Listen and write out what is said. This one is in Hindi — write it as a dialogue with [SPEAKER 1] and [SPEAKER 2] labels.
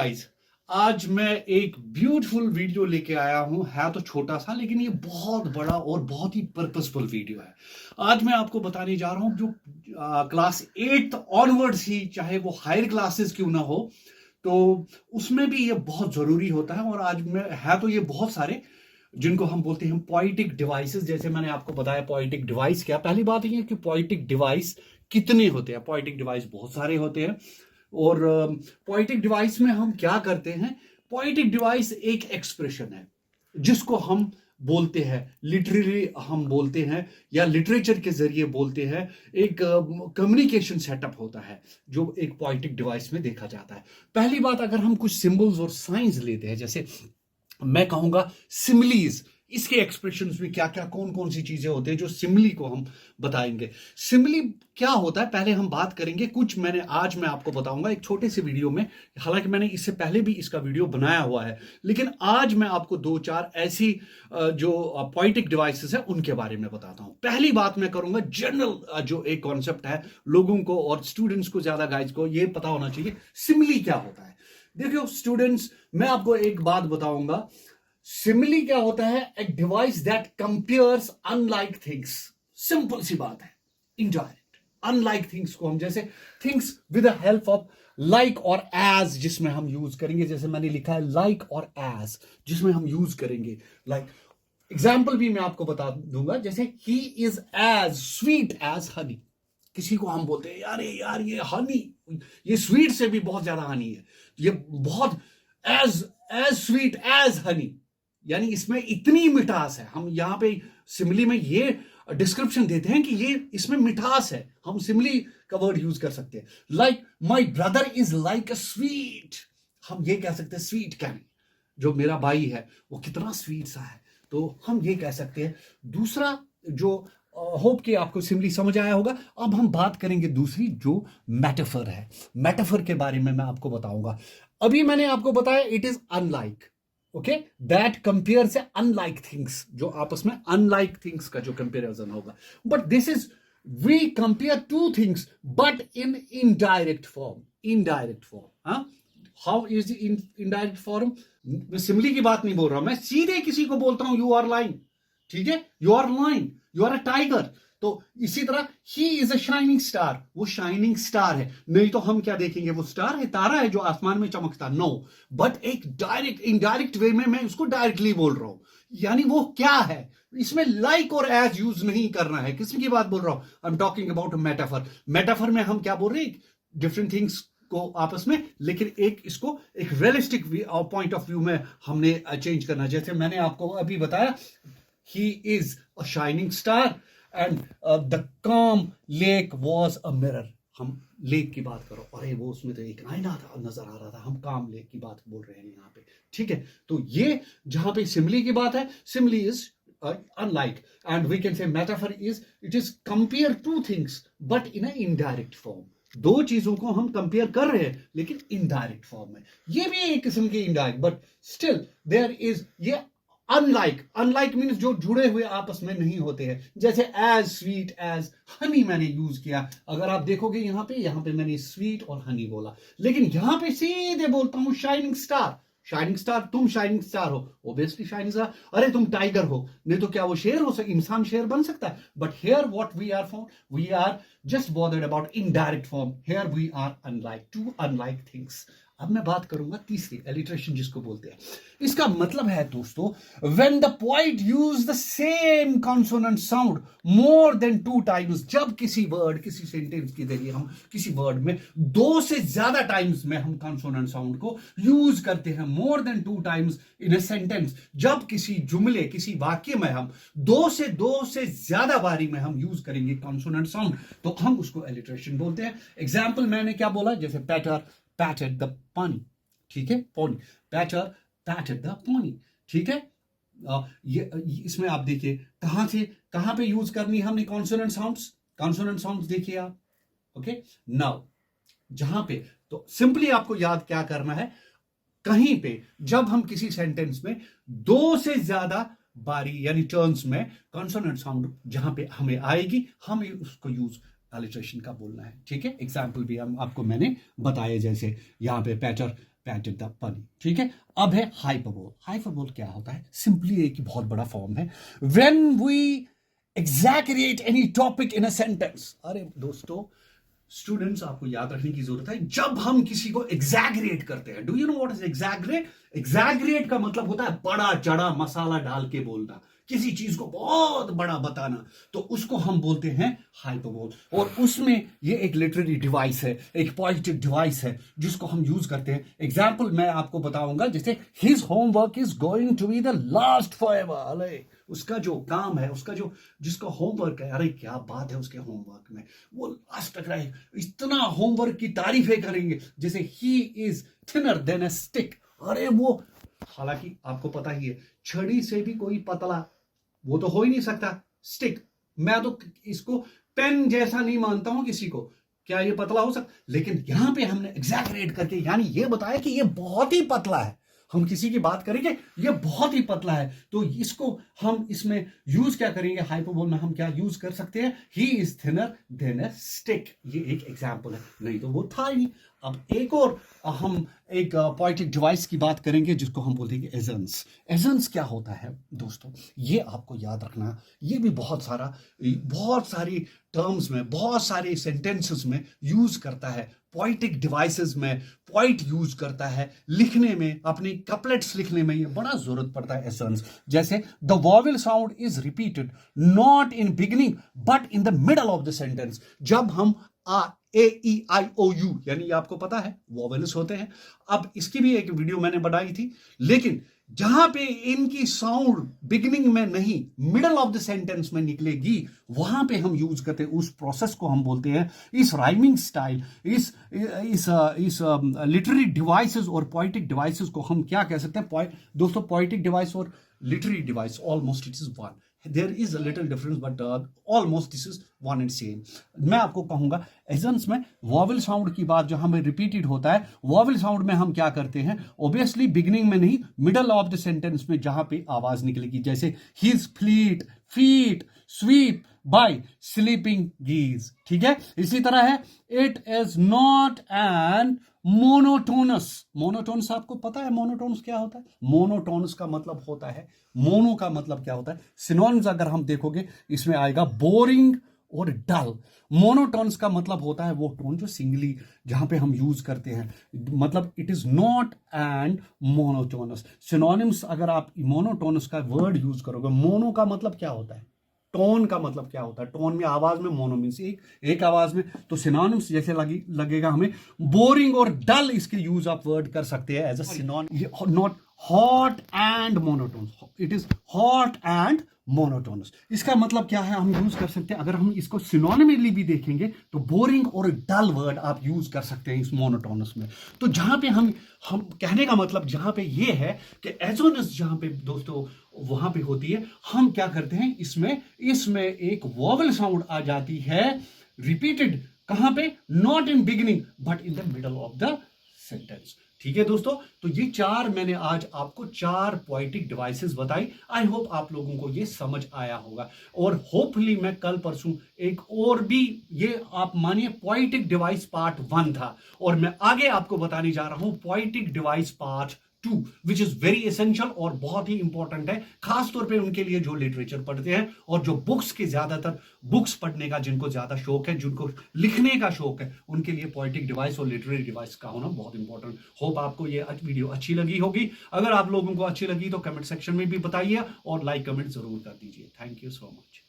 [SPEAKER 1] गाइस, आज मैं एक ब्यूटीफुल वीडियो लेके आया हूं। है तो छोटा सा, लेकिन ये बहुत बड़ा और बहुत ही पर्पसफुल वीडियो है। आज मैं आपको बताने जा रहा हूं जो क्लास 8 ऑनवर्ड्स ही, चाहे वो हायर क्लासेस क्यों ना हो, तो उसमें भी ये बहुत जरूरी होता है। और आज में है तो ये बहुत सारे जिनको हम बोलते हैं पोइटिक डिवाइसेस। जैसे मैंने आपको बताया पोइटिक डिवाइस क्या, पहली बात ये है कि पोइटिक डिवाइस कितने होते हैं। पोइटिक डिवाइस बहुत सारे होते हैं। और पोइटिक डिवाइस में हम क्या करते हैं? पोइटिक डिवाइस एक एक्सप्रेशन है जिसको हम बोलते हैं, लिटरेरी हम बोलते हैं या लिटरेचर के जरिए बोलते हैं। एक कम्युनिकेशन सेटअप होता है जो एक पोइटिक डिवाइस में देखा जाता है। पहली बात, अगर हम कुछ सिंबल्स और साइंस लेते हैं, जैसे मैं कहूंगा सिमिलीज, इसके एक्सप्रेशंस में क्या क्या कौन कौन सी चीजें होती हैं जो सिमिली को हम बताएंगे। सिमिली क्या होता है पहले हम बात करेंगे। कुछ आज मैं आपको बताऊंगा एक छोटे से वीडियो में। हालांकि मैंने इससे पहले भी इसका वीडियो बनाया हुआ है, लेकिन आज मैं आपको दो चार ऐसी जो पोइटिक डिवाइसेस है उनके बारे में बताता हूं। पहली बात मैं करूंगा जनरल जो एक कॉन्सेप्ट है, लोगों को और स्टूडेंट्स को, ज्यादा गाइज को ये पता होना चाहिए सिमिली क्या होता है। देखियो स्टूडेंट्स, मैं आपको एक बात बताऊंगा। सिमिली क्या होता है? एक device that compares unlike things. Simple सी बात है, इनडायरेक्ट। अनलाइक थिंग्स को हम जैसे things with the help of like और एज, जिसमें हम यूज करेंगे। जैसे मैंने लिखा है लाइक और एज, जिसमें हम यूज करेंगे लाइक। एग्जाम्पल भी मैं आपको बता दूंगा, जैसे ही is as sweet as honey. किसी को हम बोलते हैं यार यार ये हनी, ये स्वीट से भी बहुत ज्यादा हनी है, ये बहुत as as sweet as honey, यानी इसमें इतनी मिठास है। हम यहां पे सिमिली में ये डिस्क्रिप्शन देते हैं कि ये इसमें मिठास है। हम सिमिली का वर्ड यूज कर सकते हैं। Like my brother is like a sweet, हम ये कह सकते हैं स्वीट कैन, जो मेरा भाई है वो कितना स्वीट सा है, तो हम ये कह सकते हैं। दूसरा जो होप कि आपको सिंपली समझ आया होगा। अब हम बात करेंगे दूसरी जो मेटाफर है। मेटाफर के बारे में मैं आपको बताऊंगा। अभी मैंने आपको बताया it is unlike, okay, that compare से अनलाइक थिंग्स, जो आपस में अनलाइक थिंग्स का जो कंपेरिजन होगा। But this is we compare two things but in indirect form. Indirect form, हाँ, हाउ इज इनडायरेक्ट फॉर्म? मैं सिमिली की बात नहीं बोल रहा हूं, मैं सीधे किसी को बोलता हूं यू आर लाइन, ठीक है, you are lion, you are a tiger. तो इसी तरह ही इज अ शाइनिंग स्टार, वो शाइनिंग स्टार है। नहीं तो हम क्या देखेंगे? वो स्टार है, तारा है जो आसमान में चमकता। नो, बट एक डायरेक्ट इनडायरेक्ट वे में मैं उसको डायरेक्टली बोल रहा हूं, यानी वो क्या है। इसमें लाइक और एज यूज नहीं करना है। किसकी बात बोल रहा हूं? I am talking about metaphor. Metaphor में हम क्या बोल रहे हैं? डिफरेंट थिंग्स को आपस में, लेकिन एक इसको एक रियलिस्टिक पॉइंट ऑफ व्यू में हमने चेंज करना। जैसे मैंने आपको अभी बताया, he is a shining star and the calm lake was a mirror। हम लेक की बात करो, अरे वो उसमें तो एक आईना था, नजर आ रहा था। हम काम लेक की बात बोल रहे हैं यहाँ पे, ठीक है। तो ये जहां पे सिमिली की बात है, simile is unlike, and we can say metaphor is it is compare two things but in a indirect form. दो चीजों को हम कंपेयर कर रहे हैं लेकिन इनडायरेक्ट फॉर्म में। ये भी एक किस्म की indirect, but still there is ये अनलाइक। अनलाइक मीन्स जो जुड़े हुए आपस में नहीं होते हैं। जैसे एज स्वीट एज हनी मैंने यूज किया। अगर आप देखोगे यहाँ पे मैंने स्वीट और हनी बोला, लेकिन यहां पे सीधे बोलता हूं शाइनिंग स्टार। शाइनिंग स्टार, तुम शाइनिंग स्टार हो, ओबियसली शाइनिंग स्टार। अरे तुम टाइगर हो, नहीं तो क्या वो शेर हो सकता? इंसान शेर बन सकता है। But here what we are for, we are just bothered about indirect form. Here we are unlike, two unlike things. अब मैं बात करूंगा तीसरी, एलिट्रेशन जिसको बोलते हैं। इसका मतलब है दोस्तों, when the poet use the same consonant sound more than 2 times. जब किसी वर्ड, किसी सेंटेंस के जरिए हम किसी वर्ड में 2 से ज्यादा टाइम्स में हम कॉन्सोनेंट साउंड को यूज करते हैं, more than 2 times in a sentence. जब किसी जुमले, किसी वाक्य में हम 2 से ज्यादा बारी में हम यूज करेंगे कॉन्सोनेंट साउंड, तो हम उसको एलिट्रेशन बोलते हैं। एग्जाम्पल मैंने क्या बोला? जैसे पैटर पैटेड द पानी, ठीक है, पॉनी, पैटर पैटेड द पॉनी, ठीक है। ये इसमें आप देखिए कहां से कहां पे यूज करनी है हमने कॉन्सोनेंट साउंड्स। कॉन्सोनेंट साउंड्स देखिए आप, ओके। नाउ जहां पे, तो सिंपली आपको याद क्या करना है, कहीं पे जब हम किसी सेंटेंस में 2 से ज्यादा बारी यानी टर्न्स में कॉन्सोनेंट साउंड जहां पे हमें आएगी, हमें उसको यूज एलिट्रेशन का बोलना है, ठीक है। एग्जाम्पल भी हम आपको मैंने बताया, जैसे यहाँ पे पैटर कैच द फनी। ठीक है, अब है हाइपरबोल। हाइपरबोल क्या होता है? सिंपली एक बहुत बड़ा फॉर्म है when we exaggerate any topic in a sentence. अरे दोस्तों, स्टूडेंट्स, आपको याद रखने की जरूरत है, जब हम किसी को एग्जैगरेट करते हैं, do you know what is exaggerate? Exaggerate का मतलब होता है बड़ा चढ़ा मसाला डाल के बोलना, किसी चीज को बहुत बड़ा बताना, तो उसको हम बोलते हैं हाइपरबोल। और उसमें ये एक लिटरेरी डिवाइस है, एक पोएटिक डिवाइस है जिसको हम यूज करते हैं। एग्जाम्पल मैं आपको बताऊंगा, जैसे his homework is going to be the last forever. अरे उसका जो काम है, उसका जो जिसका होमवर्क है, अरे क्या बात है उसके होमवर्क में, वो लास्ट तक रहे, इतना होमवर्क की तारीफें करेंगे। जैसे ही is thinner than a stick. अरे वो, हालांकि आपको पता ही है, छड़ी से भी कोई पतला वो तो हो ही नहीं सकता। स्टिक, मैं तो इसको पेन जैसा नहीं मानता हूं किसी को, क्या ये पतला हो सकता? लेकिन यहां पे हमने एग्जैगरेट करके यानी ये बताया कि ये बहुत ही पतला है। हम किसी की बात करेंगे, ये बहुत ही पतला है, तो इसको हम इसमें यूज क्या करेंगे? हाइपरबोल में हम क्या यूज कर सकते हैं? He is thinner than a stick. ये एक एग्जाम्पल है, नहीं तो वो था ही नहीं। अब एक और हम एक पोएटिक डिवाइस की बात करेंगे जिसको हम बोलते हैं एजेंस। एजेंस क्या होता है दोस्तों? ये आपको याद रखना, ये भी बहुत सारी टर्म्स में, बहुत सारे सेंटेंसेस में यूज करता है। पोएटिक डिवाइसेस में पोइट यूज करता है, लिखने में, अपनी कपलेट्स लिखने में ये बड़ा जरूरत पड़ता है एसेंस। जैसे the vowel sound is repeated not in beginning but in the middle of the sentence. जब हम आ ए ई आई ओ यू, यानी आपको पता है वॉवेल्स होते हैं। अब इसकी भी एक वीडियो मैंने बनाई थी, लेकिन जहां पे इनकी साउंड बिगिनिंग में नहीं, मिडल ऑफ द सेंटेंस में निकलेगी, वहां पे हम यूज करते हैं। उस प्रोसेस को हम बोलते हैं, इस राइमिंग स्टाइल, इस लिटरेरी डिवाइसेस और पोएटिक डिवाइसेस को हम क्या कह सकते हैं? दोस्तों, पोएटिक डिवाइस और literary device almost it is one. There is a little difference but almost this is one and same. मैं आपको कहूंगा एजेंस में वॉवेल साउंड की बात जहां में रिपीटेड होता है, वॉवेल साउंड में हम क्या करते हैं? ऑब्वियसली बिगिनिंग में नहीं, मिडल ऑफ द सेंटेंस में जहां पे आवाज निकलेगी। जैसे his fleet feet sweep by sleeping geese. ठीक है, इसी तरह है it is not an monotonous. Monotonous आपको पता है मोनोटोनस क्या होता है? मोनोटोनस का मतलब होता है, मोनो का मतलब क्या होता है? सिनोनिम्स अगर हम देखोगे इसमें आएगा बोरिंग और डल। मोनोटोनस का मतलब होता है वो टोन जो सिंगली जहां पे हम यूज करते हैं, मतलब it is not and monotonous. Synonyms अगर आप मोनोटोनस का वर्ड यूज करोगे, मोनो का मतलब क्या होता है? टोन का मतलब क्या होता है? टोन में, आवाज में, मोनो मीन्स एक आवाज में। तो सिनोनिम्स जैसे लगेगा हमें बोरिंग और डल, इसके यूज आप वर्ड कर सकते हैं as a synonym. Not hot and monotonous, it is hot and monotonous. इसका मतलब क्या है? हम यूज कर सकते हैं, अगर हम इसको सिनोनिमली भी देखेंगे तो बोरिंग और डल वर्ड आप यूज कर सकते हैं इस मोनोटोनस में। तो जहां पे हम कहने का मतलब जहां पे ये है कि एजोनस जहां पे दोस्तों वहां पे होती है, हम क्या करते हैं? इसमें एक वॉवेल साउंड आ जाती है रिपीटेड। कहां पे? Not in beginning but in the middle of the sentence. ठीक है दोस्तों, तो ये मैंने आज आपको 4 पोएटिक डिवाइसेस बताई। आई होप आप लोगों को ये समझ आया होगा, और होपफुली मैं कल परसों एक और भी, ये आप मानिए पोएटिक डिवाइस पार्ट 1 था, और मैं आगे आपको बताने जा रहा हूं poetic device part 2, which is very essential और बहुत ही इंपॉर्टेंट है, खासतौर पे उनके लिए जो लिटरेचर पढ़ते हैं और जो बुक्स के ज्यादातर बुक्स पढ़ने का जिनको ज्यादा शौक है, जिनको लिखने का शौक है, उनके लिए पोएटिक डिवाइस और लिटरेरी डिवाइस का होना बहुत इंपॉर्टेंट। होप आपको ये वीडियो अच्छी लगी होगी। अगर आप लोगों को अच्छी लगी तो कमेंट सेक्शन में भी बताइए और लाइक कमेंट जरूर कर दीजिए। Thank you so much.